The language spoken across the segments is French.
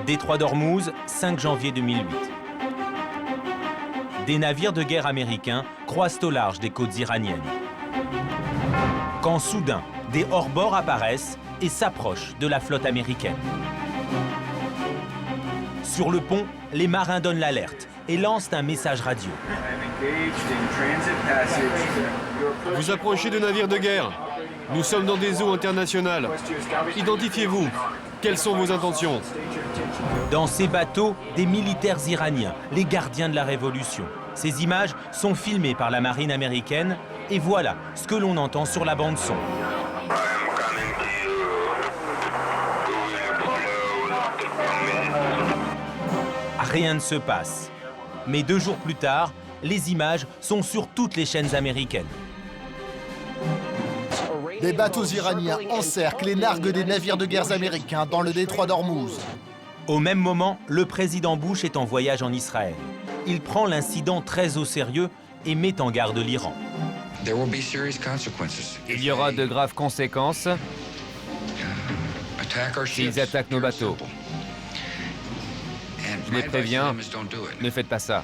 Détroit d'Ormuz, 5 janvier 2008. Des navires de guerre américains croisent au large des côtes iraniennes. Quand soudain, des hors-bords apparaissent et s'approchent de la flotte américaine. Sur le pont, les marins donnent l'alerte et lancent un message radio. Vous approchez de navires de guerre. Nous sommes dans des eaux internationales. Identifiez-vous. Quelles sont vos intentions? Dans ces bateaux, des militaires iraniens, les gardiens de la Révolution. Ces images sont filmées par la marine américaine et voilà ce que l'on entend sur la bande-son. Rien ne se passe. Mais 2 jours plus tard, les images sont sur toutes les chaînes américaines. Des bateaux iraniens encerclent et narguent des navires de guerre américains dans le détroit d'Ormuz. Au même moment, le président Bush est en voyage en Israël. Il prend l'incident très au sérieux et met en garde l'Iran. Il y aura de graves conséquences s'ils attaquent nos bateaux. Je les préviens, ne faites pas ça.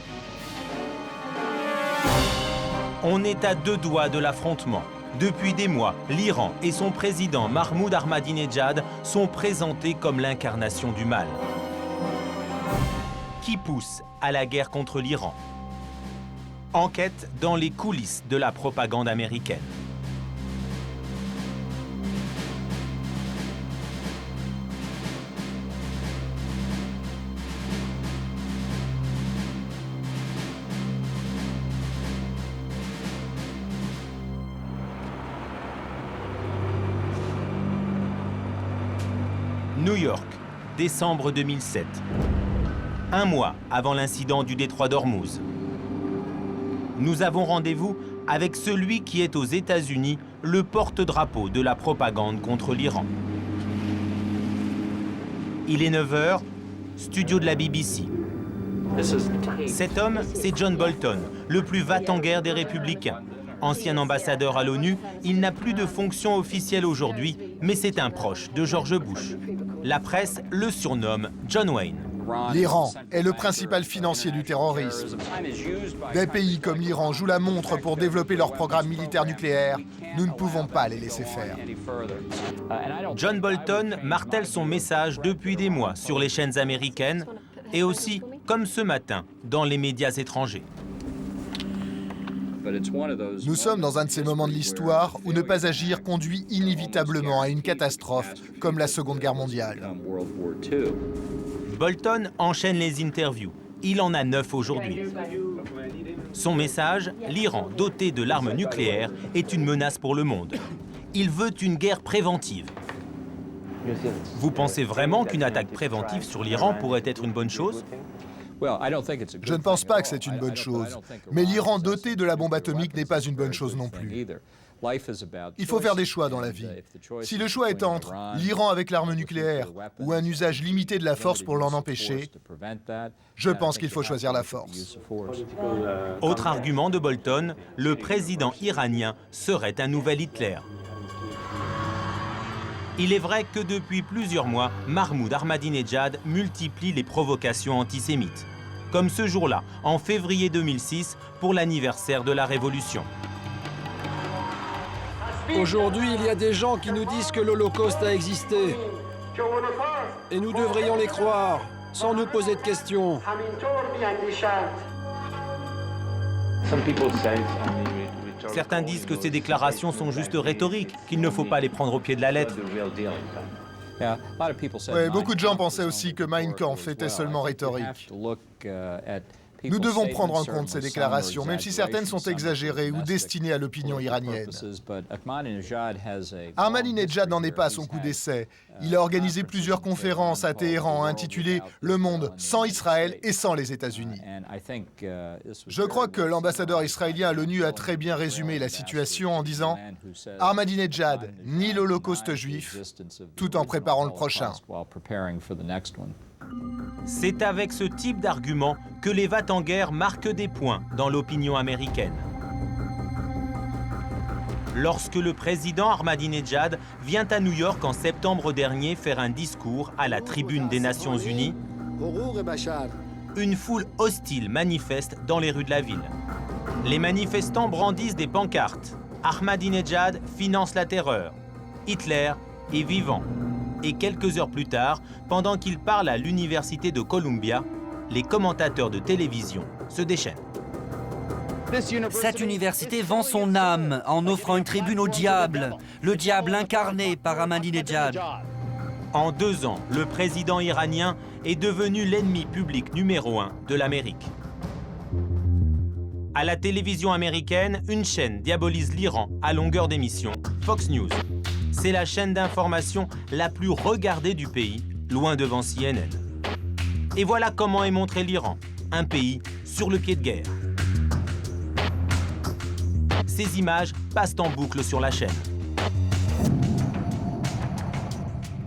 On est à 2 doigts de l'affrontement. Depuis des mois, l'Iran et son président Mahmoud Ahmadinejad sont présentés comme l'incarnation du mal. Qui pousse à la guerre contre l'Iran? Enquête dans les coulisses de la propagande américaine. New York, décembre 2007. 1 mois avant l'incident du détroit d'Ormuz. Nous avons rendez-vous avec celui qui est aux États-Unis le porte-drapeau de la propagande contre l'Iran. Il est 9 h, studio de la BBC. Cet homme, c'est John Bolton, le plus va-t-en-guerre des républicains. Ancien ambassadeur à l'ONU, il n'a plus de fonction officielle aujourd'hui, mais c'est un proche de George Bush. La presse le surnomme John Wayne. L'Iran est le principal financier du terrorisme. Des pays comme l'Iran jouent la montre pour développer leur programme militaire nucléaire. Nous ne pouvons pas les laisser faire. John Bolton martèle son message depuis des mois sur les chaînes américaines et aussi, comme ce matin, dans les médias étrangers. Nous sommes dans un de ces moments de l'histoire où ne pas agir conduit inévitablement à une catastrophe comme la Seconde Guerre mondiale. Bolton enchaîne les interviews. Il en a 9 aujourd'hui. Son message, l'Iran doté de l'arme nucléaire est une menace pour le monde. Il veut une guerre préventive. Vous pensez vraiment qu'une attaque préventive sur l'Iran pourrait être une bonne chose ? Je ne pense pas que c'est une bonne chose. Mais l'Iran doté de la bombe atomique n'est pas une bonne chose non plus. Il faut faire des choix dans la vie. Si le choix est entre l'Iran avec l'arme nucléaire ou un usage limité de la force pour l'en empêcher, je pense qu'il faut choisir la force. Autre argument de Bolton, le président iranien serait un nouvel Hitler. Il est vrai que depuis plusieurs mois, Mahmoud Ahmadinejad multiplie les provocations antisémites. Comme ce jour-là, en février 2006, pour l'anniversaire de la Révolution. Aujourd'hui, il y a des gens qui nous disent que l'Holocauste a existé. Et nous devrions les croire, sans nous poser de questions. Certains disent que ces déclarations sont juste rhétoriques, qu'il ne faut pas les prendre au pied de la lettre. Oui, beaucoup de gens pensaient aussi que Mein Kampf était seulement rhétorique. Nous devons prendre en compte ces déclarations, même si certaines sont exagérées ou destinées à l'opinion iranienne. Ahmadinejad n'en est pas à son coup d'essai. Il a organisé plusieurs conférences à Téhéran intitulées « Le monde sans Israël et sans les États-Unis ». Je crois que l'ambassadeur israélien à l'ONU a très bien résumé la situation en disant « Ahmadinejad nie l'Holocauste juif » tout en préparant le prochain. C'est avec ce type d'argument que les va-t-en-guerre marquent des points dans l'opinion américaine. Lorsque le président Ahmadinejad vient à New York en septembre dernier faire un discours à la tribune des Nations Unies, Une foule hostile manifeste dans les rues de la ville. Les manifestants brandissent des pancartes. Ahmadinejad finance la terreur. Hitler est vivant. Et quelques heures plus tard, pendant qu'il parle à l'université de Columbia, les commentateurs de télévision se déchaînent. Cette université vend son âme en offrant une tribune au diable, le diable incarné par Ahmadinejad. En 2 ans, le président iranien est devenu l'ennemi public numéro 1 de l'Amérique. À la télévision américaine, une chaîne diabolise l'Iran à longueur d'émission, Fox News. C'est la chaîne d'information la plus regardée du pays, loin devant CNN. Et voilà comment est montré l'Iran, un pays sur le pied de guerre. Ces images passent en boucle sur la chaîne.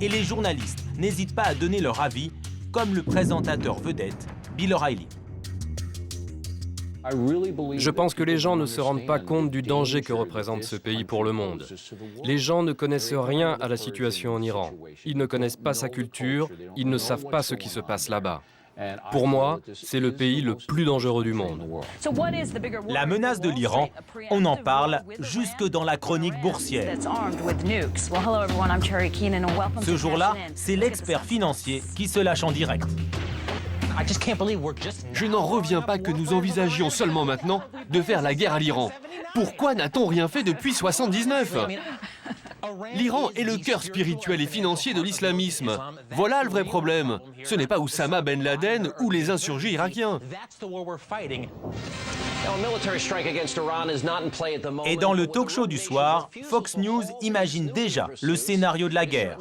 Et les journalistes n'hésitent pas à donner leur avis, comme le présentateur vedette Bill O'Reilly. Je pense que les gens ne se rendent pas compte du danger que représente ce pays pour le monde. Les gens ne connaissent rien à la situation en Iran. Ils ne connaissent pas sa culture, ils ne savent pas ce qui se passe là-bas. Pour moi, c'est le pays le plus dangereux du monde. La menace de l'Iran, on en parle jusque dans la chronique boursière. Ce jour-là, c'est l'expert financier qui se lâche en direct. Je n'en reviens pas que nous envisagions seulement maintenant de faire la guerre à l'Iran. Pourquoi n'a-t-on rien fait depuis 1979 ? L'Iran est le cœur spirituel et financier de l'islamisme. Voilà le vrai problème. Ce n'est pas Oussama Ben Laden ou les insurgés irakiens. Et dans le talk show du soir, Fox News imagine déjà le scénario de la guerre.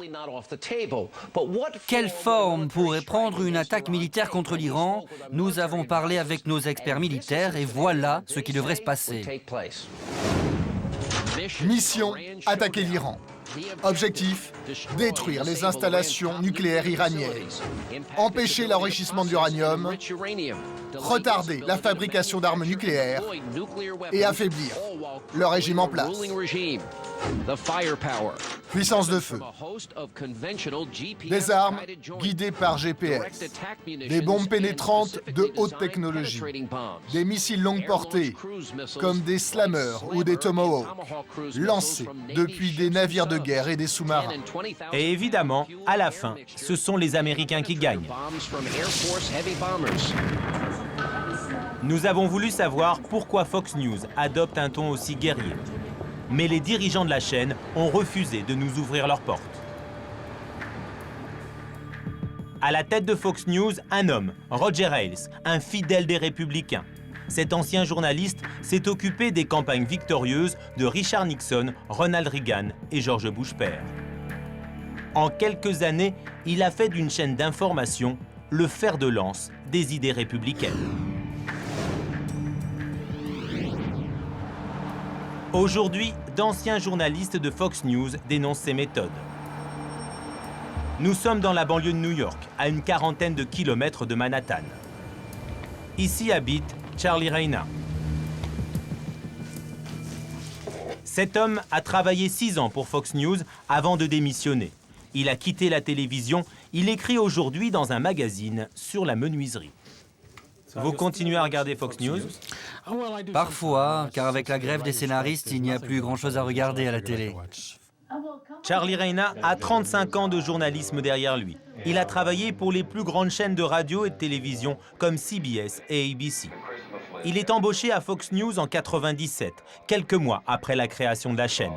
Quelle forme pourrait prendre une attaque militaire contre l'Iran? Nous avons parlé avec nos experts militaires et voilà ce qui devrait se passer. Mission, attaquer l'Iran. Objectif, détruire les installations nucléaires iraniennes, empêcher l'enrichissement d'uranium, retarder la fabrication d'armes nucléaires et affaiblir le régime en place. Puissance de feu, des armes guidées par GPS, des bombes pénétrantes de haute technologie, des missiles longue portée comme des Slammers ou des Tomahawk, lancés depuis des navires de guerre et des sous-marins. Et évidemment, à la fin, ce sont les Américains qui gagnent. Nous avons voulu savoir pourquoi Fox News adopte un ton aussi guerrier. Mais les dirigeants de la chaîne ont refusé de nous ouvrir leurs portes. À la tête de Fox News, un homme, Roger Ailes, un fidèle des Républicains. Cet ancien journaliste s'est occupé des campagnes victorieuses de Richard Nixon, Ronald Reagan et George Bush père. En quelques années, il a fait d'une chaîne d'information le fer de lance des idées républicaines. Aujourd'hui, d'anciens journalistes de Fox News dénoncent ces méthodes. Nous sommes dans la banlieue de New York, à une quarantaine de kilomètres de Manhattan. Ici habite Charlie Reyna. Cet homme a travaillé 6 ans pour Fox News avant de démissionner. Il a quitté la télévision, il écrit aujourd'hui dans un magazine sur la menuiserie. Vous continuez à regarder Fox News? Parfois, car avec la grève des scénaristes, il n'y a plus grand-chose à regarder à la télé. Charlie Reyna a 35 ans de journalisme derrière lui. Il a travaillé pour les plus grandes chaînes de radio et de télévision comme CBS et ABC. Il est embauché à Fox News en 97, quelques mois après la création de la chaîne.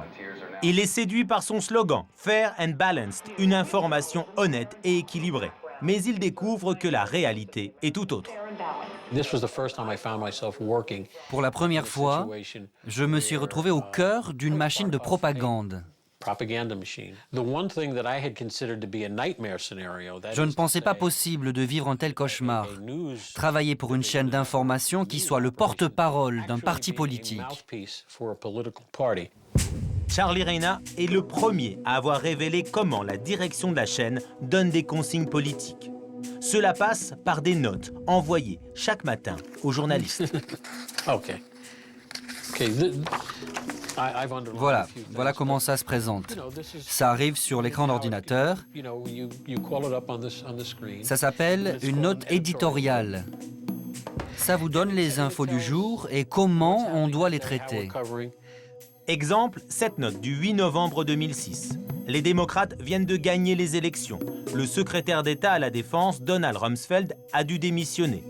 Il est séduit par son slogan « Fair and Balanced », une information honnête et équilibrée. Mais il découvre que la réalité est tout autre. Pour la première fois, je me suis retrouvé au cœur d'une machine de propagande. Je ne pensais pas possible de vivre un tel cauchemar. Travailler pour une chaîne d'information qui soit le porte-parole d'un parti politique. Charlie Reyna est le premier à avoir révélé comment la direction de la chaîne donne des consignes politiques. Cela passe par des notes envoyées chaque matin aux journalistes. Voilà comment ça se présente. Ça arrive sur l'écran d'ordinateur. Ça s'appelle une note éditoriale. Ça vous donne les infos du jour et comment on doit les traiter. Exemple, cette note du 8 novembre 2006. Les démocrates viennent de gagner les élections. Le secrétaire d'État à la Défense, Donald Rumsfeld, a dû démissionner.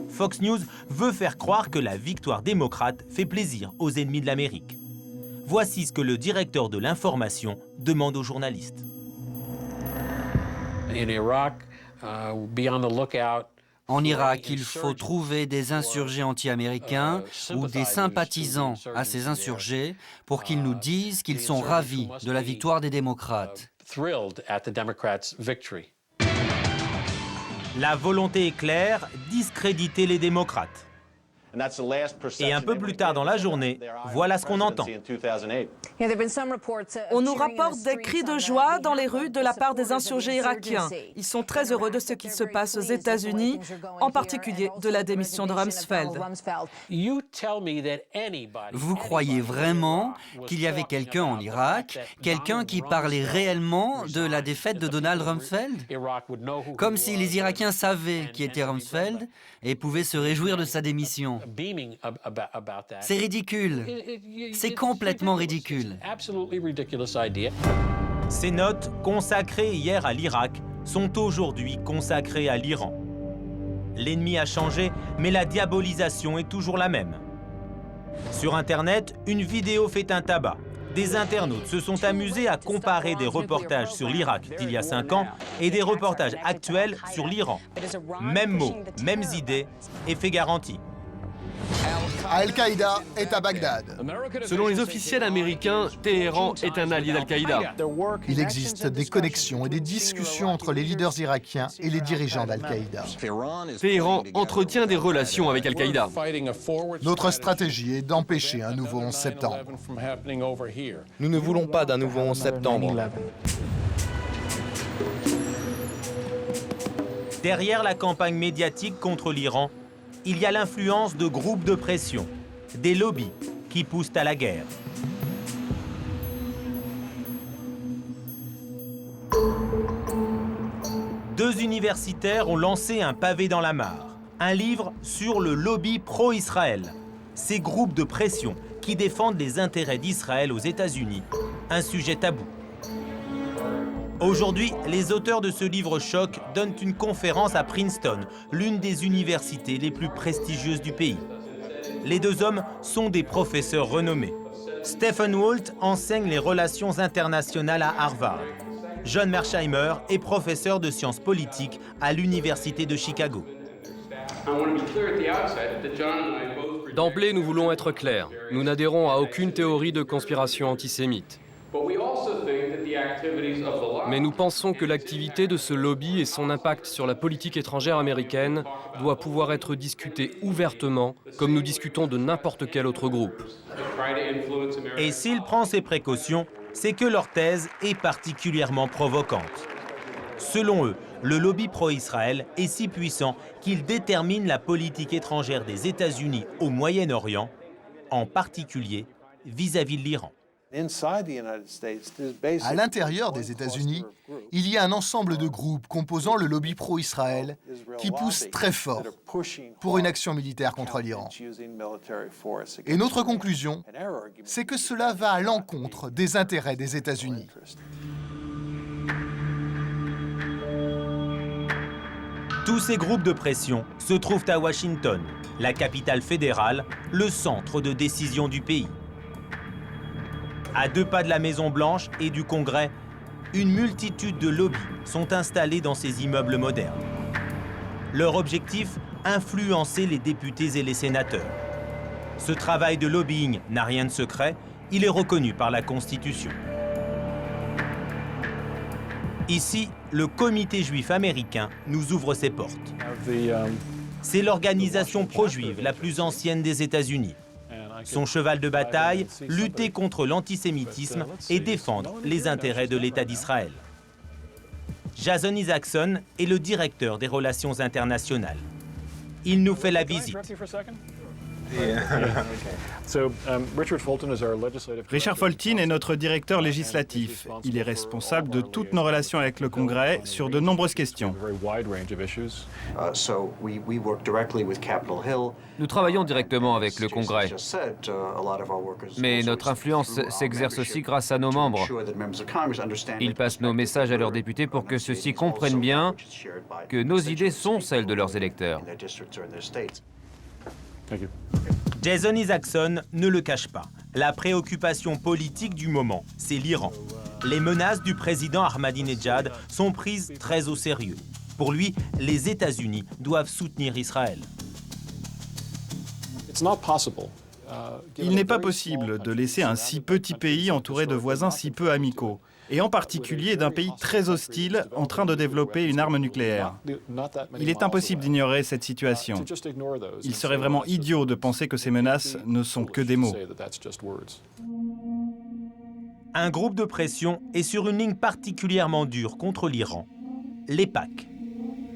Fox News veut faire croire que la victoire démocrate fait plaisir aux ennemis de l'Amérique. Voici ce que le directeur de l'information demande aux journalistes. En Irak, il faut trouver des insurgés anti-américains ou des sympathisants à ces insurgés pour qu'ils nous disent qu'ils sont ravis de la victoire des démocrates. La volonté est claire, discréditer les démocrates. Et un peu plus tard dans la journée, voilà ce qu'on entend. On nous rapporte des cris de joie dans les rues de la part des insurgés irakiens. Ils sont très heureux de ce qui se passe aux États-Unis, en particulier de la démission de Rumsfeld. Vous croyez vraiment qu'il y avait quelqu'un en Irak, quelqu'un qui parlait réellement de la défaite de Donald Rumsfeld? Comme si les Irakiens savaient qui était Rumsfeld et pouvaient se réjouir de sa démission. C'est ridicule. C'est complètement ridicule. Ces notes, consacrées hier à l'Irak, sont aujourd'hui consacrées à l'Iran. L'ennemi a changé, mais la diabolisation est toujours la même. Sur Internet, une vidéo fait un tabac. Des internautes se sont amusés à comparer des reportages sur l'Irak d'il y a 5 ans et des reportages actuels sur l'Iran. Mêmes mots, mêmes idées, effet garanti. Al-Qaïda est à Bagdad. Selon les officiels américains, Téhéran est un allié d'Al-Qaïda. Il existe des connexions et des discussions entre les leaders irakiens et les dirigeants d'Al-Qaïda. Téhéran entretient des relations avec Al-Qaïda. Notre stratégie est d'empêcher un nouveau 11 septembre. Nous ne voulons pas d'un nouveau 11 septembre. Derrière la campagne médiatique contre l'Iran, il y a l'influence de groupes de pression, des lobbies qui poussent à la guerre. Deux universitaires ont lancé un pavé dans la mare, un livre sur le lobby pro-Israël, ces groupes de pression qui défendent les intérêts d'Israël aux États-Unis, un sujet tabou. Aujourd'hui, les auteurs de ce livre choc donnent une conférence à Princeton, l'une des universités les plus prestigieuses du pays. Les deux hommes sont des professeurs renommés. Stephen Walt enseigne les relations internationales à Harvard. John Mearsheimer est professeur de sciences politiques à l'Université de Chicago. D'emblée, nous voulons être clairs. Nous n'adhérons à aucune théorie de conspiration antisémite. Mais nous pensons que l'activité de ce lobby et son impact sur la politique étrangère américaine doit pouvoir être discutée ouvertement, comme nous discutons de n'importe quel autre groupe. Et s'il prend ses précautions, c'est que leur thèse est particulièrement provocante. Selon eux, le lobby pro-Israël est si puissant qu'il détermine la politique étrangère des États-Unis au Moyen-Orient, en particulier vis-à-vis de l'Iran. À l'intérieur des États-Unis, il y a un ensemble de groupes composant le lobby pro-Israël qui poussent très fort pour une action militaire contre l'Iran. Et notre conclusion, c'est que cela va à l'encontre des intérêts des États-Unis. Tous ces groupes de pression se trouvent à Washington, la capitale fédérale, le centre de décision du pays. À 2 pas de la Maison-Blanche et du Congrès, une multitude de lobbies sont installés dans ces immeubles modernes. Leur objectif, influencer les députés et les sénateurs. Ce travail de lobbying n'a rien de secret, il est reconnu par la Constitution. Ici, le Comité juif américain nous ouvre ses portes. C'est l'organisation pro-juive la plus ancienne des États-Unis. Son cheval de bataille, lutter contre l'antisémitisme et défendre les intérêts de l'État d'Israël. Jason Isaacson est le directeur des relations internationales. Il nous fait la visite. Richard Fulton est notre directeur législatif. Il est responsable de toutes nos relations avec le Congrès sur de nombreuses questions. Nous travaillons directement avec le Congrès. Mais notre influence s'exerce aussi grâce à nos membres. Ils passent nos messages à leurs députés pour que ceux-ci comprennent bien que nos idées sont celles de leurs électeurs. Jason Isaacson ne le cache pas. La préoccupation politique du moment, c'est l'Iran. Les menaces du président Ahmadinejad sont prises très au sérieux. Pour lui, les États-Unis doivent soutenir Israël. Il n'est pas possible de laisser un si petit pays entouré de voisins si peu amicaux, et en particulier d'un pays très hostile en train de développer une arme nucléaire. Il est impossible d'ignorer cette situation. Il serait vraiment idiot de penser que ces menaces ne sont que des mots. Un groupe de pression est sur une ligne particulièrement dure contre l'Iran, l'EPAC.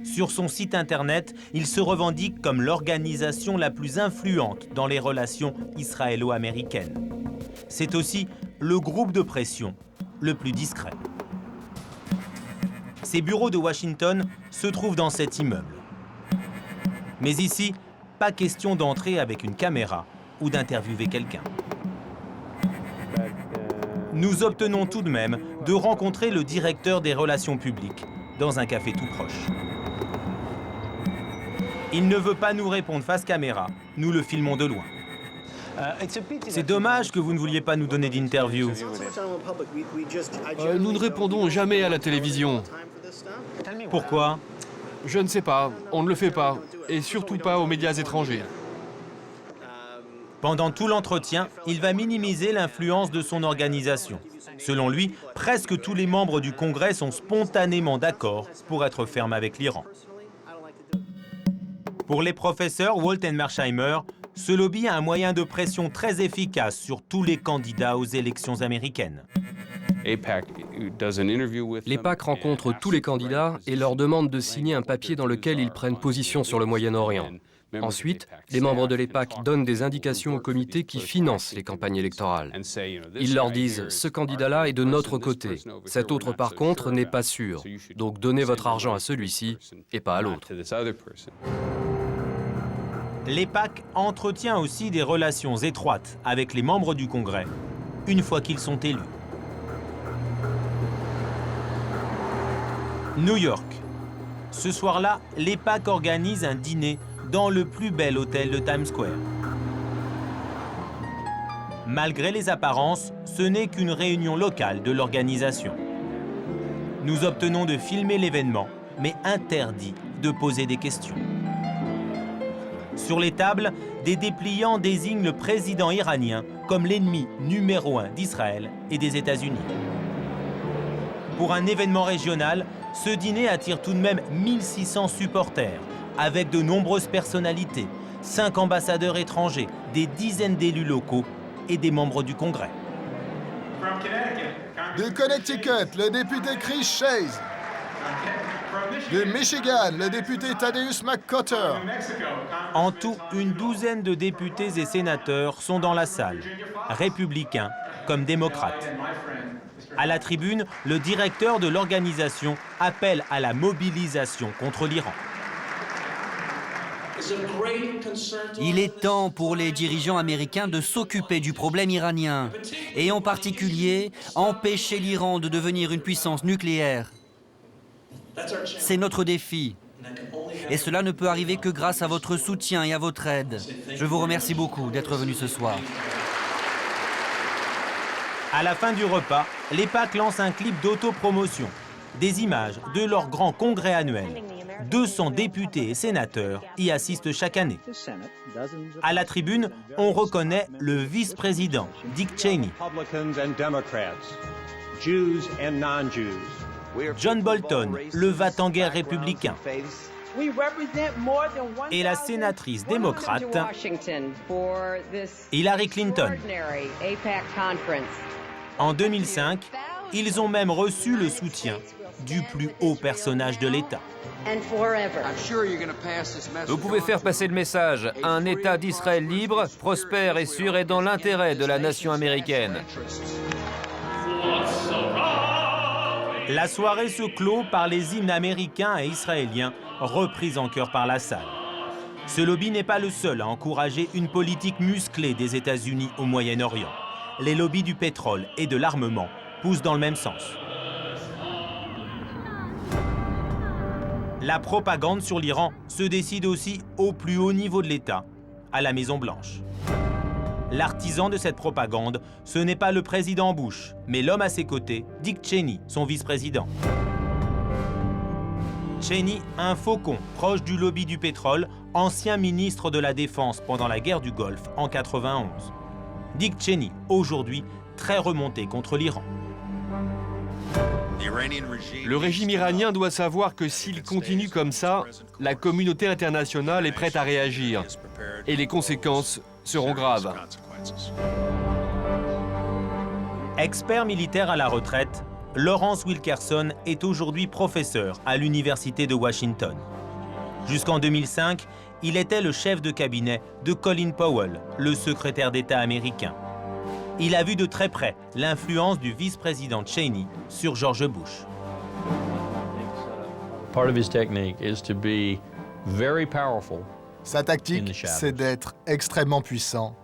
Sur son site internet, il se revendique comme l'organisation la plus influente dans les relations israélo-américaines. C'est aussi le groupe de pression le plus discret. Ses bureaux de Washington se trouvent dans cet immeuble. Mais ici, pas question d'entrer avec une caméra ou d'interviewer quelqu'un. Nous obtenons tout de même de rencontrer le directeur des relations publiques dans un café tout proche. Il ne veut pas nous répondre face caméra, nous le filmons de loin. C'est dommage que vous ne vouliez pas nous donner d'interview. Nous ne répondons jamais à la télévision. Pourquoi? Je ne sais pas, on ne le fait pas, et surtout pas aux médias étrangers. Pendant tout l'entretien, il va minimiser l'influence de son organisation. Selon lui, presque tous les membres du Congrès sont spontanément d'accord pour être fermes avec l'Iran. Pour les professeurs Walt et Mearsheimer, ce lobby a un moyen de pression très efficace sur tous les candidats aux élections américaines. L'EPAC rencontre tous les candidats et leur demande de signer un papier dans lequel ils prennent position sur le Moyen-Orient. Ensuite, les membres de l'EPAC donnent des indications au comité qui finance les campagnes électorales. Ils leur disent « ce candidat-là est de notre côté, cet autre par contre n'est pas sûr, donc donnez votre argent à celui-ci et pas à l'autre ». L'EPAC entretient aussi des relations étroites avec les membres du Congrès, une fois qu'ils sont élus. New York. Ce soir-là, l'EPAC organise un dîner dans le plus bel hôtel de Times Square. Malgré les apparences, ce n'est qu'une réunion locale de l'organisation. Nous obtenons de filmer l'événement, mais interdit de poser des questions. Sur les tables, des dépliants désignent le président iranien comme l'ennemi numéro 1 d'Israël et des États-Unis. Pour un événement régional, ce dîner attire tout de même 1600 supporters, avec de nombreuses personnalités, 5 ambassadeurs étrangers, des dizaines d'élus locaux et des membres du Congrès. De Connecticut, le député Chris Shays. De Michigan, le député Thaddeus McCotter. En tout, une douzaine de députés et sénateurs sont dans la salle, républicains comme démocrates. À la tribune, le directeur de l'organisation appelle à la mobilisation contre l'Iran. Il est temps pour les dirigeants américains de s'occuper du problème iranien et en particulier empêcher l'Iran de devenir une puissance nucléaire. C'est notre défi. Et cela ne peut arriver que grâce à votre soutien et à votre aide. Je vous remercie beaucoup d'être venu ce soir. À la fin du repas, l'EPAC lance un clip d'autopromotion. Des images de leur grand congrès annuel. 200 députés et sénateurs y assistent chaque année. À la tribune, on reconnaît le vice-président, Dick Cheney. John Bolton, le va-t-en-guerre républicain. Et la sénatrice démocrate, Hillary Clinton. En 2005, ils ont même reçu le soutien du plus haut personnage de l'État. Vous pouvez faire passer le message. Un État d'Israël libre, prospère et sûr est dans l'intérêt de la nation américaine. La soirée se clôt par les hymnes américains et israéliens repris en chœur par la salle. Ce lobby n'est pas le seul à encourager une politique musclée des États-Unis au Moyen-Orient. Les lobbies du pétrole et de l'armement poussent dans le même sens. La propagande sur l'Iran se décide aussi au plus haut niveau de l'État, à la Maison-Blanche. L'artisan de cette propagande, ce n'est pas le président Bush, mais l'homme à ses côtés, Dick Cheney, son vice-président. Cheney, un faucon proche du lobby du pétrole, ancien ministre de la Défense pendant la guerre du Golfe en 91. Dick Cheney, aujourd'hui, très remonté contre l'Iran. Le régime iranien doit savoir que s'il continue comme ça, la communauté internationale est prête à réagir. Et les conséquences seront graves. Expert militaire à la retraite, Lawrence Wilkerson est aujourd'hui professeur à l'Université de Washington. Jusqu'en 2005, il était le chef de cabinet de Colin Powell, le secrétaire d'État américain. Il a vu de très près l'influence du vice-président Cheney sur George Bush. Sa tactique, c'est d'être extrêmement puissant,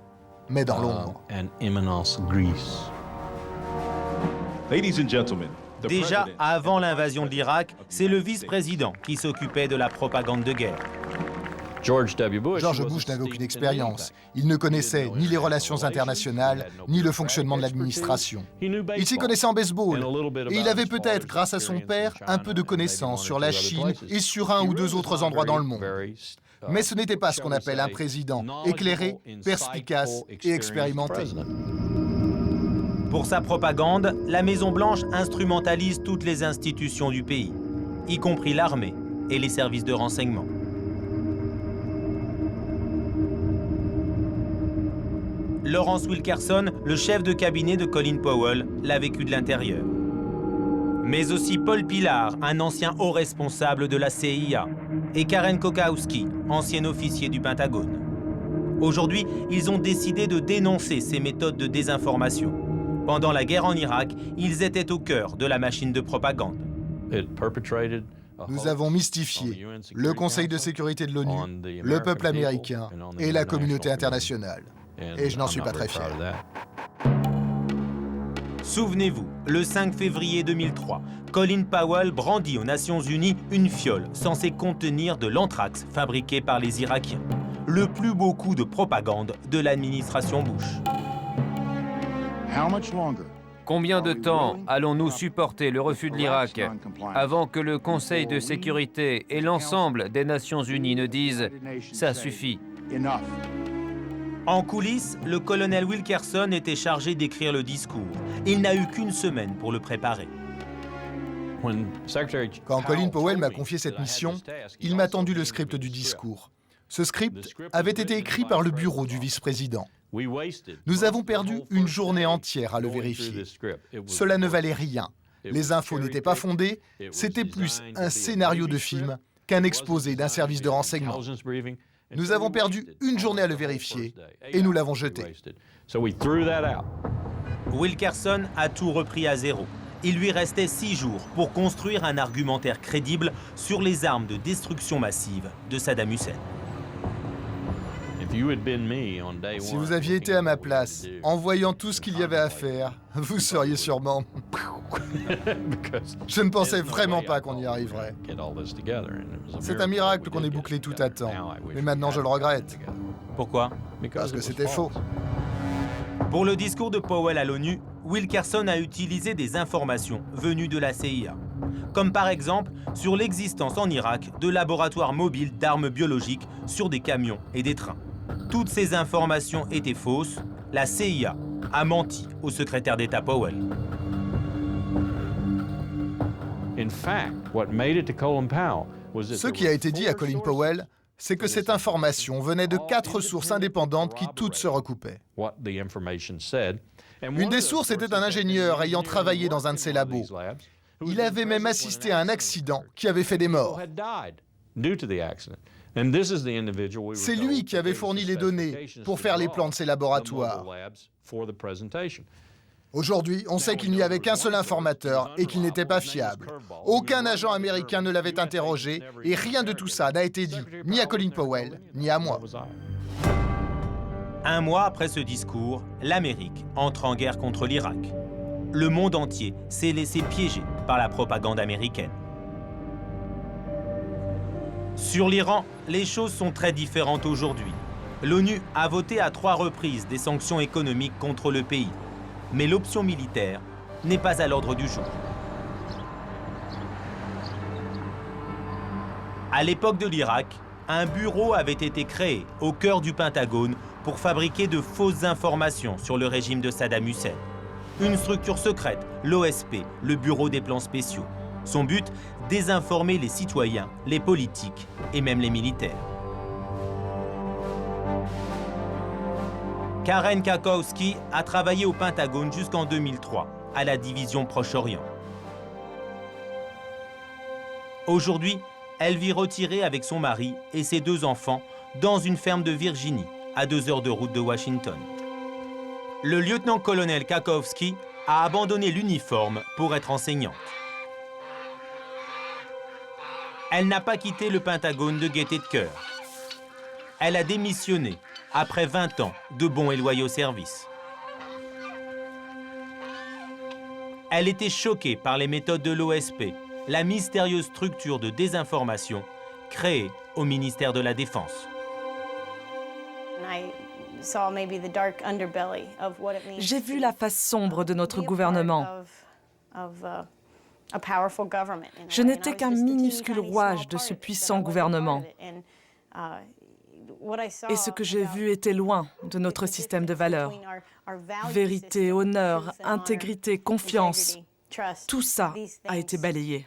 mais dans l'ombre. Déjà avant l'invasion de l'Irak, c'est le vice-président qui s'occupait de la propagande de guerre. George Bush n'avait aucune expérience. Il ne connaissait ni les relations internationales, ni le fonctionnement de l'administration. Il s'y connaissait en baseball. Et il avait peut-être, grâce à son père, un peu de connaissances sur la Chine et sur un ou deux autres endroits dans le monde. Mais ce n'était pas ce qu'on appelle un président éclairé, perspicace et expérimenté. Pour sa propagande, la Maison-Blanche instrumentalise toutes les institutions du pays, y compris l'armée et les services de renseignement. Lawrence Wilkerson, le chef de cabinet de Colin Powell, l'a vécu de l'intérieur. Mais aussi Paul Pillar, un ancien haut responsable de la CIA, et Karen Kokowski, ancien officier du Pentagone. Aujourd'hui, ils ont décidé de dénoncer ces méthodes de désinformation. Pendant la guerre en Irak, ils étaient au cœur de la machine de propagande. Nous avons mystifié le Conseil de sécurité de l'ONU, le peuple américain et la communauté internationale. Et je n'en suis pas très fier. Souvenez-vous, le 5 février 2003, Colin Powell brandit aux Nations Unies une fiole censée contenir de l'anthrax fabriqué par les Irakiens. Le plus beau coup de propagande de l'administration Bush. Combien de temps allons-nous supporter le refus de l'Irak avant que le Conseil de sécurité et l'ensemble des Nations Unies ne disent « ça suffit ». En coulisses, le colonel Wilkerson était chargé d'écrire le discours. Il n'a eu qu'une semaine pour le préparer. Quand Colin Powell m'a confié cette mission, il m'a tendu le script du discours. Ce script avait été écrit par le bureau du vice-président. Nous avons perdu une journée entière à le vérifier. Cela ne valait rien. Les infos n'étaient pas fondées, c'était plus un scénario de film qu'un exposé d'un service de renseignement. Nous avons perdu une journée à le vérifier et nous l'avons jeté. Wilkerson a tout repris à zéro. Il lui restait 6 jours pour construire un argumentaire crédible sur les armes de destruction massive de Saddam Hussein. Si vous aviez été à ma place, en voyant tout ce qu'il y avait à faire, vous seriez sûrement... Je ne pensais vraiment pas qu'on y arriverait. C'est un miracle qu'on ait bouclé tout à temps. Mais maintenant, je le regrette. Pourquoi? Parce que c'était faux. Pour le discours de Powell à l'ONU, Wilkerson a utilisé des informations venues de la CIA. Comme par exemple sur l'existence en Irak de laboratoires mobiles d'armes biologiques sur des camions et des trains. Toutes ces informations étaient fausses. La CIA a menti au secrétaire d'État Powell. Ce qui a été dit à Colin Powell, c'est que cette information venait de 4 sources indépendantes qui toutes se recoupaient. Une des sources était un ingénieur ayant travaillé dans un de ces labos. Il avait même assisté à un accident qui avait fait des morts. C'est lui qui avait fourni les données pour faire les plans de ces laboratoires. Aujourd'hui, on sait qu'il n'y avait qu'un seul informateur et qu'il n'était pas fiable. Aucun agent américain ne l'avait interrogé et rien de tout ça n'a été dit, ni à Colin Powell, ni à moi. Un mois après ce discours, l'Amérique entre en guerre contre l'Irak. Le monde entier s'est laissé piéger par la propagande américaine. Sur l'Iran, les choses sont très différentes aujourd'hui. L'ONU a voté à 3 reprises des sanctions économiques contre le pays. Mais l'option militaire n'est pas à l'ordre du jour. À l'époque de l'Irak, un bureau avait été créé au cœur du Pentagone pour fabriquer de fausses informations sur le régime de Saddam Hussein. Une structure secrète, l'OSP, le Bureau des plans spéciaux. Son but, désinformer les citoyens, les politiques et même les militaires. Karen Kakowski a travaillé au Pentagone jusqu'en 2003, à la division Proche-Orient. Aujourd'hui, elle vit retirée avec son mari et ses 2 enfants dans une ferme de Virginie, à 2 heures de route de Washington. Le lieutenant-colonel Kakowski a abandonné l'uniforme pour être enseignante. Elle n'a pas quitté le Pentagone de gaieté de cœur. Elle a démissionné après 20 ans de bons et loyaux services. Elle était choquée par les méthodes de l'OSP, la mystérieuse structure de désinformation créée au ministère de la Défense. J'ai vu la face sombre de notre gouvernement. Je n'étais qu'un minuscule rouage de ce puissant gouvernement. Et ce que j'ai vu était loin de notre système de valeurs. Vérité, honneur, intégrité, confiance, tout ça a été balayé.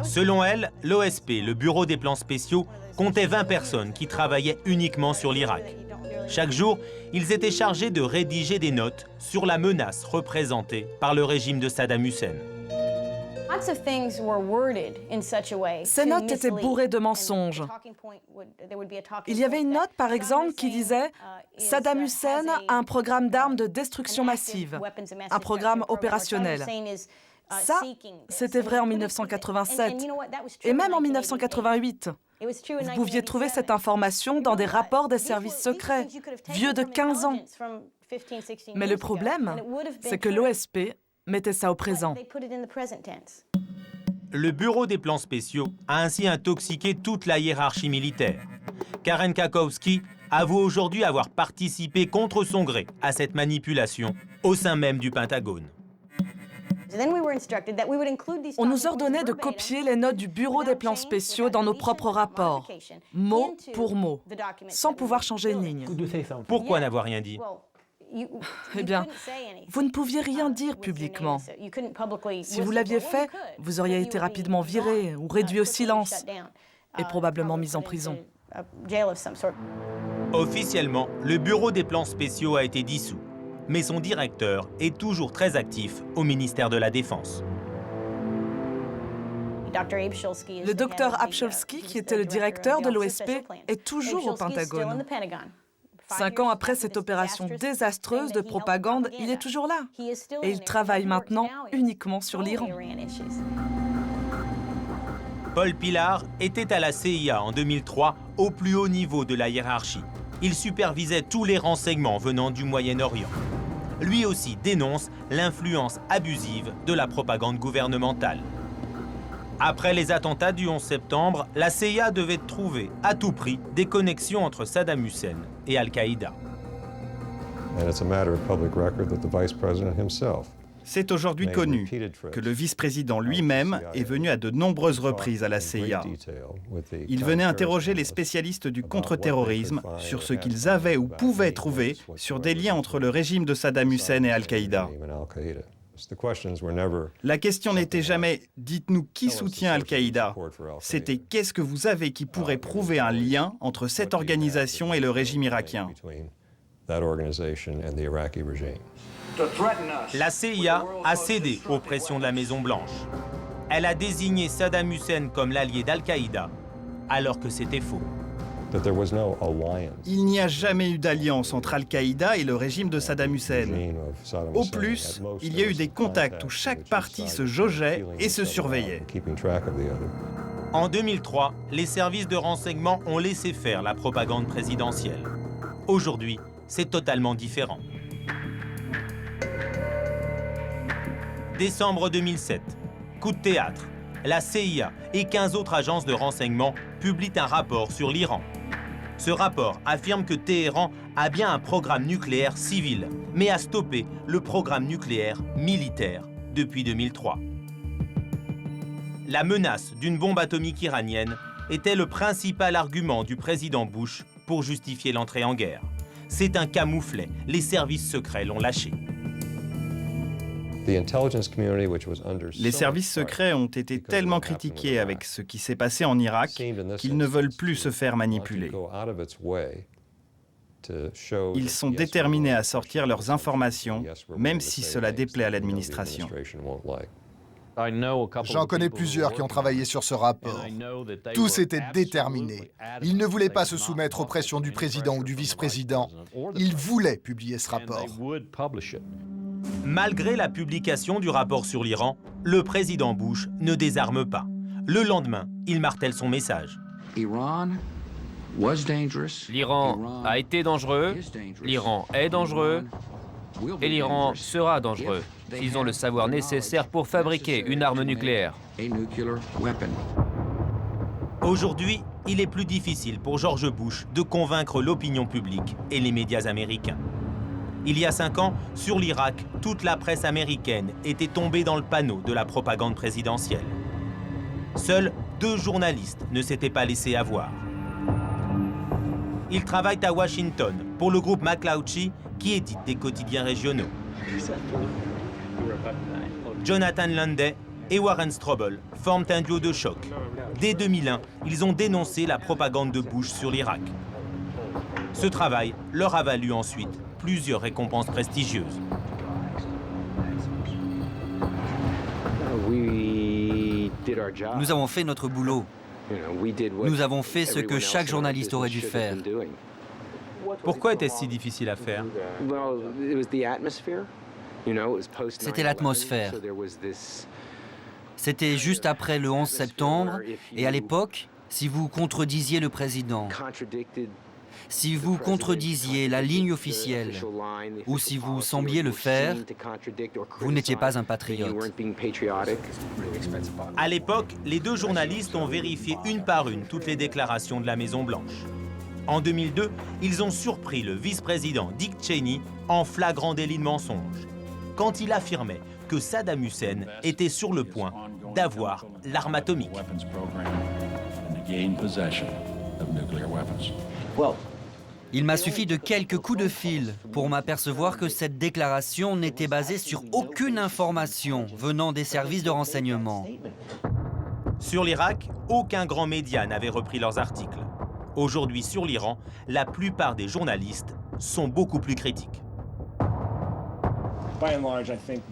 Selon elle, l'OSP, le Bureau des plans spéciaux, comptait 20 personnes qui travaillaient uniquement sur l'Irak. Chaque jour, ils étaient chargés de rédiger des notes sur la menace représentée par le régime de Saddam Hussein. Ces notes étaient bourrées de mensonges. Il y avait une note, par exemple, qui disait « Saddam Hussein a un programme d'armes de destruction massive, un programme opérationnel ». Ça, c'était vrai en 1987 et même en 1988. Vous pouviez trouver cette information dans des rapports des services secrets, vieux de 15 ans. Mais le problème, c'est que l'OSP mettait ça au présent. Le Bureau des plans spéciaux a ainsi intoxiqué toute la hiérarchie militaire. Karen Kakowski avoue aujourd'hui avoir participé contre son gré à cette manipulation au sein même du Pentagone. On nous ordonnait de copier les notes du Bureau des plans spéciaux dans nos propres rapports, mot pour mot, sans pouvoir changer une ligne. Pourquoi n'avoir rien dit ? Eh bien, vous ne pouviez rien dire publiquement. Si vous l'aviez fait, vous auriez été rapidement viré ou réduit au silence et probablement mis en prison. Officiellement, le Bureau des plans spéciaux a été dissous, mais son directeur est toujours très actif au ministère de la Défense. Le docteur Abshulsky, qui était le directeur de l'OSP, est toujours au Pentagone. 5 ans après cette opération désastreuse de propagande, il est toujours là. Et il travaille maintenant uniquement sur l'Iran. Paul Pillar était à la CIA en 2003, au plus haut niveau de la hiérarchie. Il supervisait tous les renseignements venant du Moyen-Orient. Lui aussi dénonce l'influence abusive de la propagande gouvernementale. Après les attentats du 11 septembre, la CIA devait trouver à tout prix des connexions entre Saddam Hussein et Al-Qaïda. C'est aujourd'hui connu que le vice-président lui-même est venu à de nombreuses reprises à la CIA. Il venait interroger les spécialistes du contre-terrorisme sur ce qu'ils avaient ou pouvaient trouver sur des liens entre le régime de Saddam Hussein et Al-Qaïda. La question n'était jamais « dites-nous qui soutient Al-Qaïda », c'était « qu'est-ce que vous avez qui pourrait prouver un lien entre cette organisation et le régime irakien ». La CIA a cédé aux pressions de la Maison-Blanche. Elle a désigné Saddam Hussein comme l'allié d'Al-Qaïda, alors que c'était faux. Il n'y a jamais eu d'alliance entre Al-Qaïda et le régime de Saddam Hussein. Au plus, il y a eu des contacts où chaque parti se jaugeait et se surveillait. En 2003, les services de renseignement ont laissé faire la propagande présidentielle. Aujourd'hui, c'est totalement différent. Décembre 2007, coup de théâtre. La CIA et 15 autres agences de renseignement publient un rapport sur l'Iran. Ce rapport affirme que Téhéran a bien un programme nucléaire civil, mais a stoppé le programme nucléaire militaire depuis 2003. La menace d'une bombe atomique iranienne était le principal argument du président Bush pour justifier l'entrée en guerre. C'est un camouflet, les services secrets l'ont lâché. Les services secrets ont été tellement critiqués avec ce qui s'est passé en Irak qu'ils ne veulent plus se faire manipuler. Ils sont déterminés à sortir leurs informations, même si cela déplaît à l'administration. J'en connais plusieurs qui ont travaillé sur ce rapport. Tous étaient déterminés. Ils ne voulaient pas se soumettre aux pressions du président ou du vice-président. Ils voulaient publier ce rapport. Malgré la publication du rapport sur l'Iran, le président Bush ne désarme pas. Le lendemain, il martèle son message. L'Iran a été dangereux, l'Iran est dangereux, et l'Iran sera dangereux. Ils ont le savoir nécessaire pour fabriquer une arme nucléaire. Aujourd'hui, il est plus difficile pour George Bush de convaincre l'opinion publique et les médias américains. Il y a 5 ans, sur l'Irak, toute la presse américaine était tombée dans le panneau de la propagande présidentielle. Seuls 2 journalistes ne s'étaient pas laissés avoir. Ils travaillent à Washington pour le groupe McCloutry qui édite des quotidiens régionaux. Jonathan Landay et Warren Strobel forment un duo de choc. Dès 2001, ils ont dénoncé la propagande de Bush sur l'Irak. Ce travail leur a valu ensuite plusieurs récompenses prestigieuses. Nous avons fait notre boulot. Nous avons fait ce que chaque journaliste aurait dû faire. Pourquoi était-ce si difficile à faire? C'était l'atmosphère. C'était juste après le 11 septembre, et à l'époque, si vous contredisiez le président, si vous contredisiez la ligne officielle, ou si vous sembliez le faire, vous n'étiez pas un patriote. À l'époque, les 2 journalistes ont vérifié une par une toutes les déclarations de la Maison-Blanche. En 2002, ils ont surpris le vice-président Dick Cheney en flagrant délit de mensonge, quand il affirmait que Saddam Hussein était sur le point d'avoir l'arme atomique. Il m'a suffi de quelques coups de fil pour m'apercevoir que cette déclaration n'était basée sur aucune information venant des services de renseignement. Sur l'Irak, aucun grand média n'avait repris leurs articles. Aujourd'hui, sur l'Iran, la plupart des journalistes sont beaucoup plus critiques.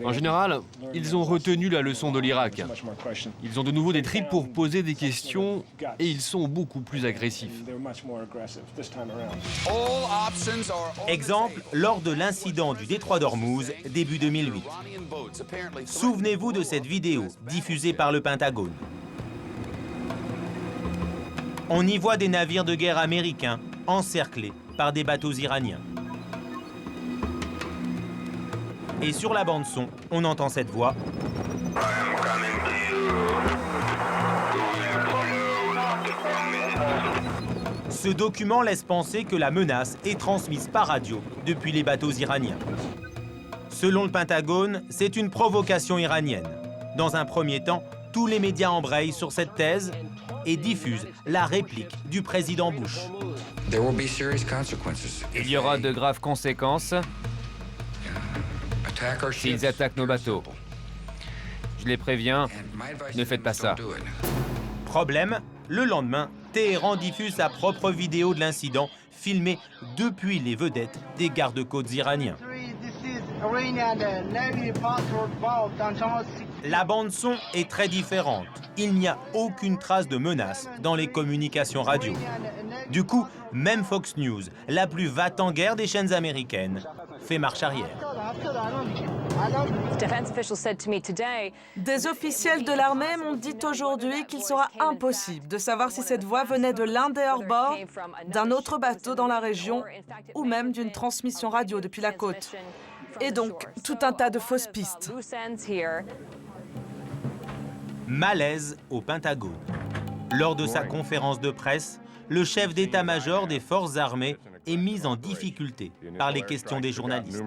En général, ils ont retenu la leçon de l'Irak. Ils ont de nouveau des tripes pour poser des questions et ils sont beaucoup plus agressifs. Exemple, lors de l'incident du détroit d'Ormuz, début 2008. Souvenez-vous de cette vidéo diffusée par le Pentagone. On y voit des navires de guerre américains encerclés par des bateaux iraniens. Et sur la bande-son, on entend cette voix. Ce document laisse penser que la menace est transmise par radio depuis les bateaux iraniens. Selon le Pentagone, c'est une provocation iranienne. Dans un premier temps, tous les médias embrayent sur cette thèse et diffusent la réplique du président Bush. Il y aura de graves conséquences s'ils attaquent nos bateaux. Je les préviens, ne faites pas ça. Problème, le lendemain, Téhéran diffuse sa propre vidéo de l'incident filmée depuis les vedettes des gardes-côtes iraniens. La bande-son est très différente. Il n'y a aucune trace de menace dans les communications radio. Du coup, même Fox News, la plus va-t-en-guerre des chaînes américaines, fait marche arrière. Des officiels de l'armée m'ont dit aujourd'hui qu'il sera impossible de savoir si cette voix venait de l'un des hors-bords, d'un autre bateau dans la région ou même d'une transmission radio depuis la côte. Et donc, tout un tas de fausses pistes. Malaise au Pentagone. Lors de sa conférence de presse, le chef d'état-major des forces armées est mis en difficulté par les questions des journalistes.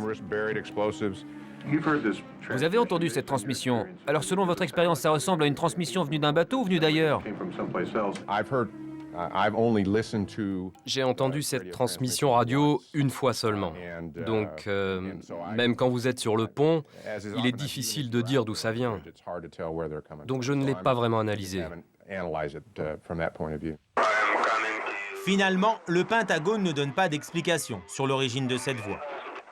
Vous avez entendu cette transmission. Alors selon votre expérience, ça ressemble à une transmission venue d'un bateau ou venue d'ailleurs? J'ai entendu cette transmission radio une fois seulement. Donc, même quand vous êtes sur le pont, il est difficile de dire d'où ça vient. Donc je ne l'ai pas vraiment analysé. Finalement, le Pentagone ne donne pas d'explication sur l'origine de cette voix.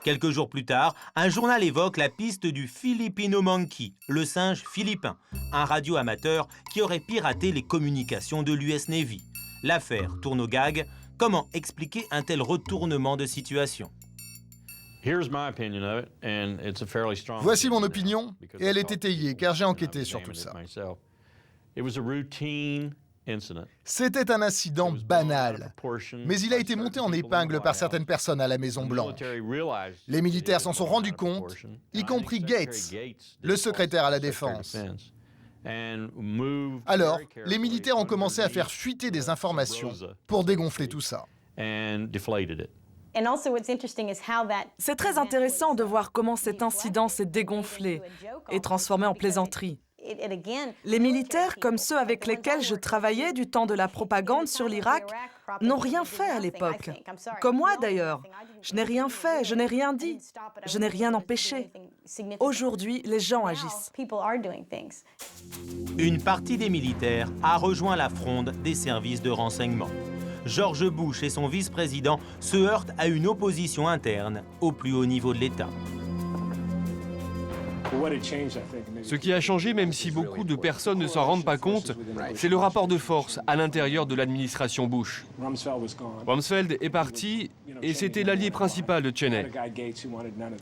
Quelques jours plus tard, un journal évoque la piste du Filipino Monkey, le singe philippin, un radio-amateur qui aurait piraté les communications de l'US Navy. L'affaire tourne au gag. Comment expliquer un tel retournement de situation? Voici mon opinion, et elle est étayée, car j'ai enquêté sur tout ça. C'était un incident banal, mais il a été monté en épingle par certaines personnes à la Maison-Blanche. Les militaires s'en sont rendus compte, y compris Gates, le secrétaire à la Défense. Alors, les militaires ont commencé à faire fuiter des informations pour dégonfler tout ça. C'est très intéressant de voir comment cet incident s'est dégonflé et transformé en plaisanterie. Les militaires, comme ceux avec lesquels je travaillais du temps de la propagande sur l'Irak, n'ont rien fait à l'époque. Comme moi d'ailleurs. Je n'ai rien fait, je n'ai rien dit, je n'ai rien empêché. Aujourd'hui, les gens agissent. Une partie des militaires a rejoint la fronde des services de renseignement. George Bush et son vice-président se heurtent à une opposition interne au plus haut niveau de l'État. Ce qui a changé, même si beaucoup de personnes ne s'en rendent pas compte, c'est le rapport de force à l'intérieur de l'administration Bush. Rumsfeld est parti et c'était l'allié principal de Cheney.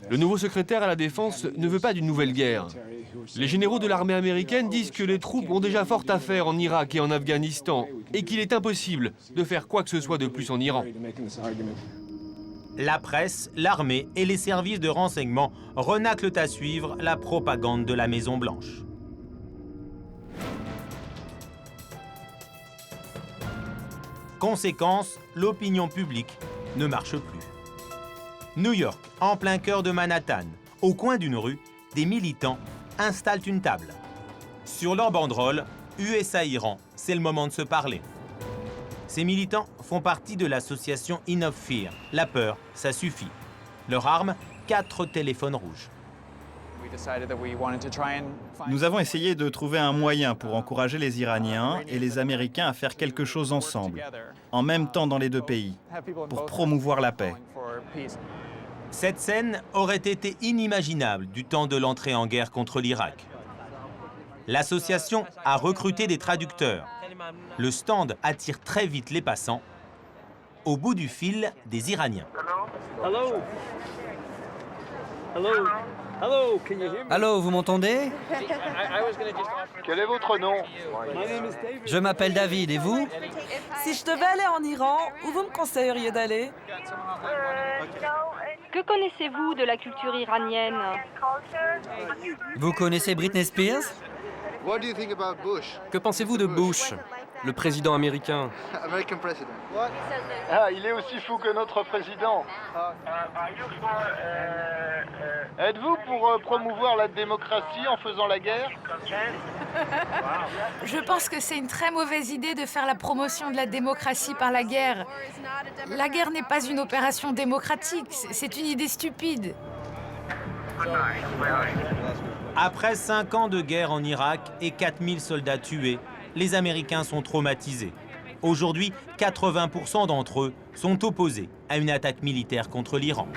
Le nouveau secrétaire à la Défense ne veut pas d'une nouvelle guerre. Les généraux de l'armée américaine disent que les troupes ont déjà fort à faire en Irak et en Afghanistan et qu'il est impossible de faire quoi que ce soit de plus en Iran. La presse, l'armée et les services de renseignement renâclent à suivre la propagande de la Maison-Blanche. Conséquence, l'opinion publique ne marche plus. New York, en plein cœur de Manhattan, au coin d'une rue, des militants installent une table. Sur leur banderole, USA-Iran, c'est le moment de se parler. Ces militants font partie de l'association Enough Fear. La peur, ça suffit. Leur arme, 4 téléphones rouges. Nous avons essayé de trouver un moyen pour encourager les Iraniens et les Américains à faire quelque chose ensemble, en même temps dans les deux pays, pour promouvoir la paix. Cette scène aurait été inimaginable du temps de l'entrée en guerre contre l'Irak. L'association a recruté des traducteurs. Le stand attire très vite les passants. Au bout du fil, des Iraniens. Allô, vous m'entendez? Quel est votre nom? Je m'appelle David, et vous? Si je devais aller en Iran, où vous me conseilleriez d'aller? Que connaissez-vous de la culture iranienne? Vous connaissez Britney Spears? Que pensez-vous de Bush, le président américain? Ah, il est aussi fou que notre président. Êtes-vous pour promouvoir la démocratie en faisant la guerre? Je pense que c'est une très mauvaise idée de faire la promotion de la démocratie par la guerre. La guerre n'est pas une opération démocratique, c'est une idée stupide. Après 5 ans de guerre en Irak et 4000 soldats tués, les Américains sont traumatisés. Aujourd'hui, 80% d'entre eux sont opposés à une attaque militaire contre l'Iran.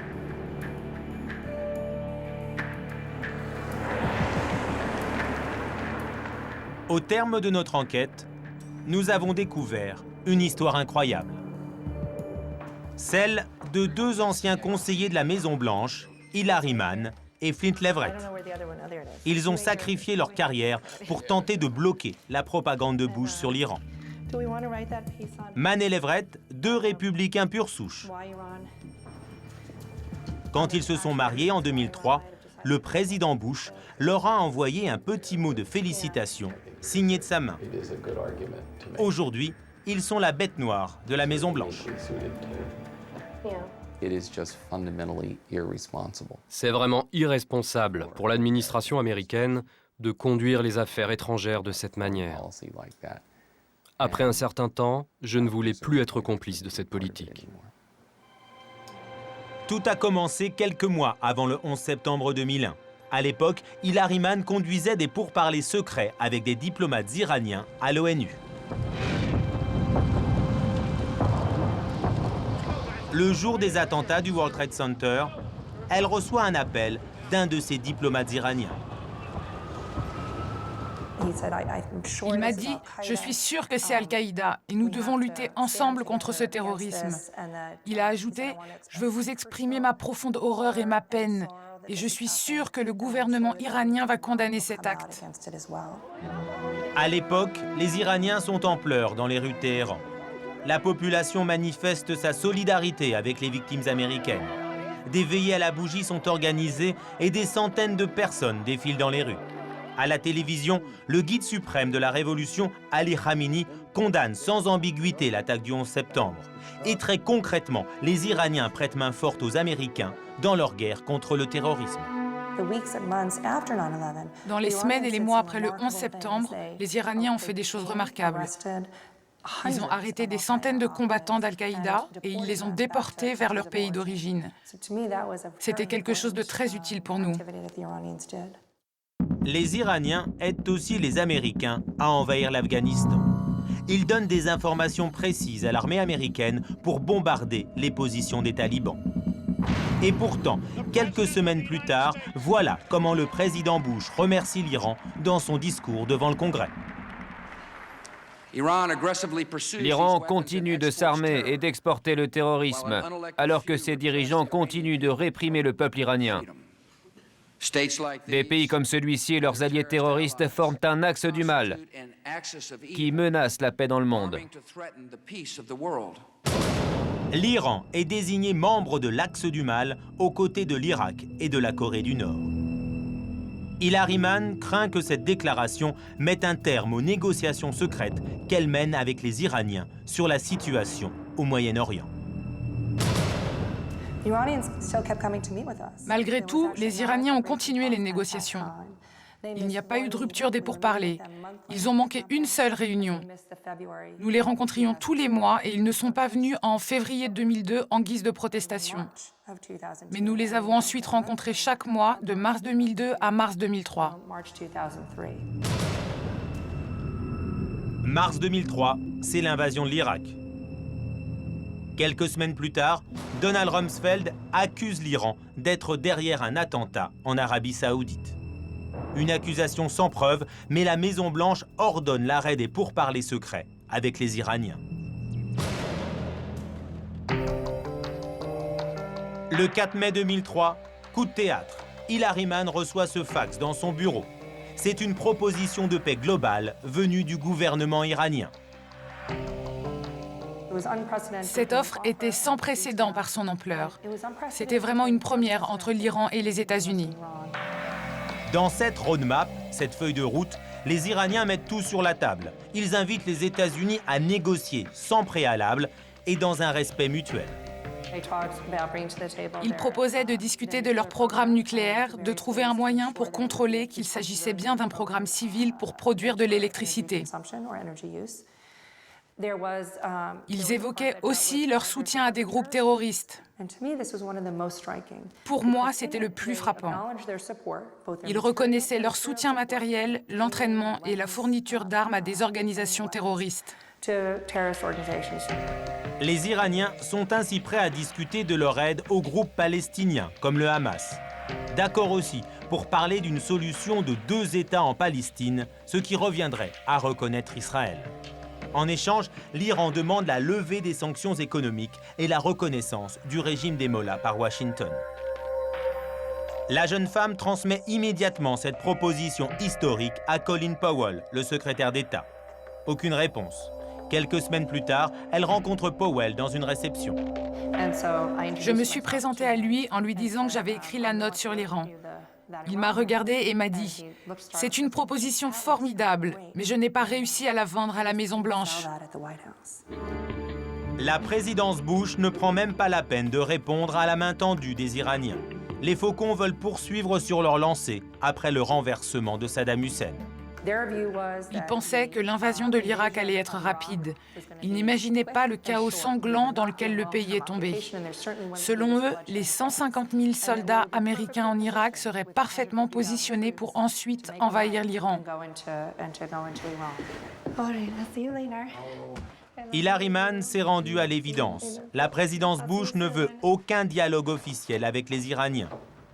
Au terme de notre enquête, nous avons découvert une histoire incroyable. Celle de deux anciens conseillers de la Maison-Blanche, Hilary Mann et Flint Leverett. Ils ont sacrifié leur carrière pour tenter de bloquer la propagande de Bush sur l'Iran. Mann et Leverett, deux républicains pure souche. Quand ils se sont mariés en 2003, le président Bush leur a envoyé un petit mot de félicitations signé de sa main. Aujourd'hui, ils sont la bête noire de la Maison-Blanche. C'est vraiment irresponsable pour l'administration américaine de conduire les affaires étrangères de cette manière. Après un certain temps, je ne voulais plus être complice de cette politique. Tout a commencé quelques mois avant le 11 septembre 2001. À l'époque, Hilary Mann conduisait des pourparlers secrets avec des diplomates iraniens à l'ONU. Le jour des attentats du World Trade Center, elle reçoit un appel d'un de ses diplomates iraniens. Il m'a dit « Je suis sûr que c'est Al-Qaïda et nous devons lutter ensemble contre ce terrorisme. » Il a ajouté « Je veux vous exprimer ma profonde horreur et ma peine et je suis sûr que le gouvernement iranien va condamner cet acte. » À l'époque, les Iraniens sont en pleurs dans les rues de Téhéran. La population manifeste sa solidarité avec les victimes américaines. Des veillées à la bougie sont organisées et des centaines de personnes défilent dans les rues. À la télévision, le guide suprême de la révolution, Ali Khamenei, condamne sans ambiguïté l'attaque du 11 septembre. Et très concrètement, les Iraniens prêtent main forte aux Américains dans leur guerre contre le terrorisme. Dans les semaines et les mois après le 11 septembre, les Iraniens ont fait des choses remarquables. Ils ont arrêté des centaines de combattants d'Al-Qaïda et ils les ont déportés vers leur pays d'origine. C'était quelque chose de très utile pour nous. Les Iraniens aident aussi les Américains à envahir l'Afghanistan. Ils donnent des informations précises à l'armée américaine pour bombarder les positions des talibans. Et pourtant, quelques semaines plus tard, voilà comment le président Bush remercie l'Iran dans son discours devant le Congrès. L'Iran continue de s'armer et d'exporter le terrorisme, alors que ses dirigeants continuent de réprimer le peuple iranien. Des pays comme celui-ci et leurs alliés terroristes forment un axe du mal qui menace la paix dans le monde. L'Iran est désigné membre de l'Axe du Mal aux côtés de l'Irak et de la Corée du Nord. Hilary Mann craint que cette déclaration mette un terme aux négociations secrètes qu'elle mène avec les Iraniens sur la situation au Moyen-Orient. Malgré tout, les Iraniens ont continué les négociations. Il n'y a pas eu de rupture des pourparlers. Ils ont manqué une seule réunion. Nous les rencontrions tous les mois et ils ne sont pas venus en février 2002 en guise de protestation. Mais nous les avons ensuite rencontrés chaque mois de mars 2002 à mars 2003. Mars 2003, c'est l'invasion de l'Irak. Quelques semaines plus tard, Donald Rumsfeld accuse l'Iran d'être derrière un attentat en Arabie Saoudite. Une accusation sans preuve, mais la Maison-Blanche ordonne l'arrêt des pourparlers secrets avec les Iraniens. Le 4 mai 2003, coup de théâtre. Hilary Mann reçoit ce fax dans son bureau. C'est une proposition de paix globale venue du gouvernement iranien. Cette offre était sans précédent par son ampleur. C'était vraiment une première entre l'Iran et les États-Unis. Dans cette roadmap, cette feuille de route, les Iraniens mettent tout sur la table. Ils invitent les États-Unis à négocier sans préalable et dans un respect mutuel. Ils proposaient de discuter de leur programme nucléaire, de trouver un moyen pour contrôler qu'il s'agissait bien d'un programme civil pour produire de l'électricité. Ils évoquaient aussi leur soutien à des groupes terroristes. Pour moi, c'était le plus frappant. Ils reconnaissaient leur soutien matériel, l'entraînement et la fourniture d'armes à des organisations terroristes. Les Iraniens sont ainsi prêts à discuter de leur aide aux groupes palestiniens, comme le Hamas. D'accord aussi pour parler d'une solution de 2 États en Palestine, ce qui reviendrait à reconnaître Israël. En échange, l'Iran demande la levée des sanctions économiques et la reconnaissance du régime des Mollahs par Washington. La jeune femme transmet immédiatement cette proposition historique à Colin Powell, le secrétaire d'État. Aucune réponse. Quelques semaines plus tard, elle rencontre Powell dans une réception. Je me suis présentée à lui en lui disant que j'avais écrit la note sur l'Iran. Il m'a regardée et m'a dit « C'est une proposition formidable, mais je n'ai pas réussi à la vendre à la Maison-Blanche. » La présidence Bush ne prend même pas la peine de répondre à la main tendue des Iraniens. Les faucons veulent poursuivre sur leur lancée après le renversement de Saddam Hussein. Ils pensaient que l'invasion de l'Irak allait être rapide. Ils n'imaginaient pas le chaos sanglant dans lequel le pays est tombé. Selon eux, les 150 000 soldats américains en Irak seraient parfaitement positionnés pour ensuite envahir l'Iran. Hillary Mann s'est rendue à l'évidence. La présidence Bush ne veut aucun dialogue officiel avec les Iraniens.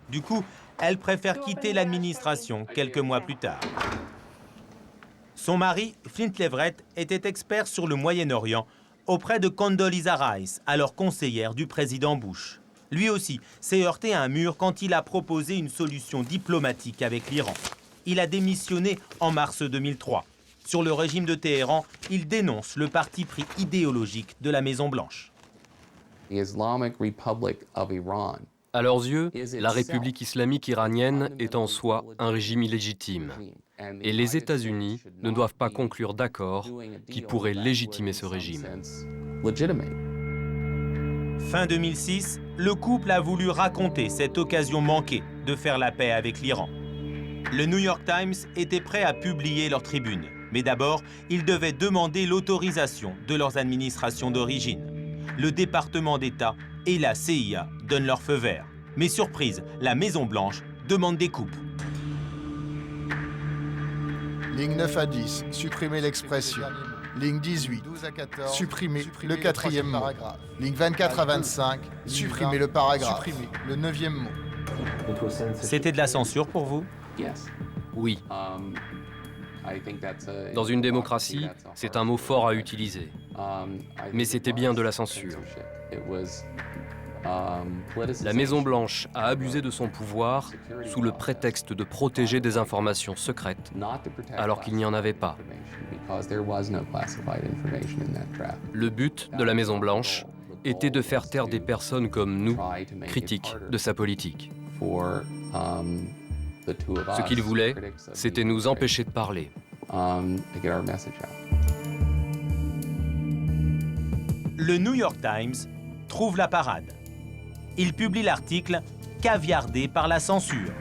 Du coup, elle préfère quitter l'administration quelques mois plus tard. Son mari, Flint Leverett, était expert sur le Moyen-Orient auprès de Condoleezza Rice, alors conseillère du président Bush. Lui aussi s'est heurté à un mur quand il a proposé une solution diplomatique avec l'Iran. Il a démissionné en mars 2003. Sur le régime de Téhéran, il dénonce le parti pris idéologique de la Maison-Blanche. À leurs yeux, la République islamique iranienne est en soi un régime illégitime. Et les États-Unis ne doivent pas conclure d'accord qui pourrait légitimer ce régime. Fin 2006, le couple a voulu raconter cette occasion manquée de faire la paix avec l'Iran. Le New York Times était prêt à publier leur tribune, mais d'abord, ils devaient demander l'autorisation de leurs administrations d'origine. Le département d'État et la CIA donnent leur feu vert. Mais surprise, la Maison-Blanche demande des coupes. Ligne 9 à 10, supprimer l'expression. Ligne 18, supprimer le 4e mot. Ligne 24 à 25, supprimer le paragraphe. Supprimer le 9e mot. C'était de la censure pour vous? Oui. Dans une démocratie, c'est un mot fort à utiliser. Mais c'était bien de la censure. La Maison-Blanche a abusé de son pouvoir sous le prétexte de protéger des informations secrètes, alors qu'il n'y en avait pas. Le but de la Maison-Blanche était de faire taire des personnes comme nous, critiques de sa politique. Ce qu'il voulait, c'était nous empêcher de parler. Le New York Times trouve la parade. Il publie l'article « Caviardé par la censure ».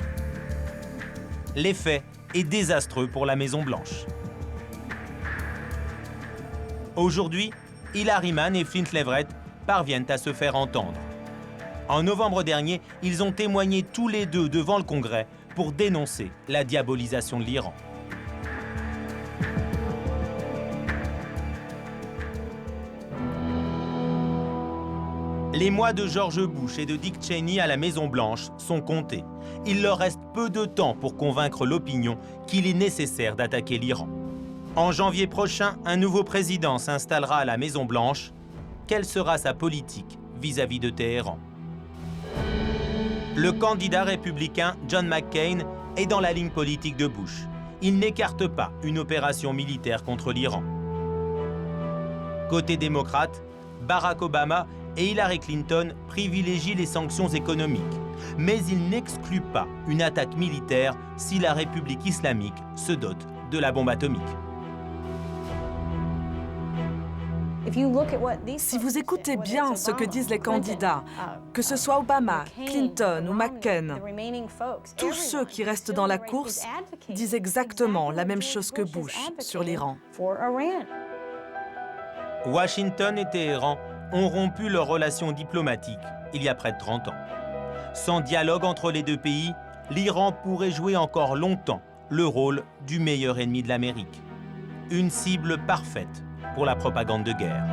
L'effet est désastreux pour la Maison-Blanche. Aujourd'hui, Hillary Mann et Flint Leverett parviennent à se faire entendre. En novembre dernier, ils ont témoigné tous les deux devant le Congrès pour dénoncer la diabolisation de l'Iran. Les mois de George Bush et de Dick Cheney à la Maison-Blanche sont comptés. Il leur reste peu de temps pour convaincre l'opinion qu'il est nécessaire d'attaquer l'Iran. En janvier prochain, un nouveau président s'installera à la Maison-Blanche. Quelle sera sa politique vis-à-vis de Téhéran? Le candidat républicain John McCain est dans la ligne politique de Bush. Il n'écarte pas une opération militaire contre l'Iran. Côté démocrate, Barack Obama et Hillary Clinton privilégient les sanctions économiques, mais ils n'excluent pas une attaque militaire si la République islamique se dote de la bombe atomique. Si vous écoutez bien ce que disent les candidats, que ce soit Obama, Clinton ou McCain, tous ceux qui restent dans la course disent exactement la même chose que Bush sur l'Iran. Washington et Téhéran ont rompu leurs relations diplomatiques il y a près de 30 ans. Sans dialogue entre les deux pays, l'Iran pourrait jouer encore longtemps le rôle du meilleur ennemi de l'Amérique. Une cible parfaite pour la propagande de guerre.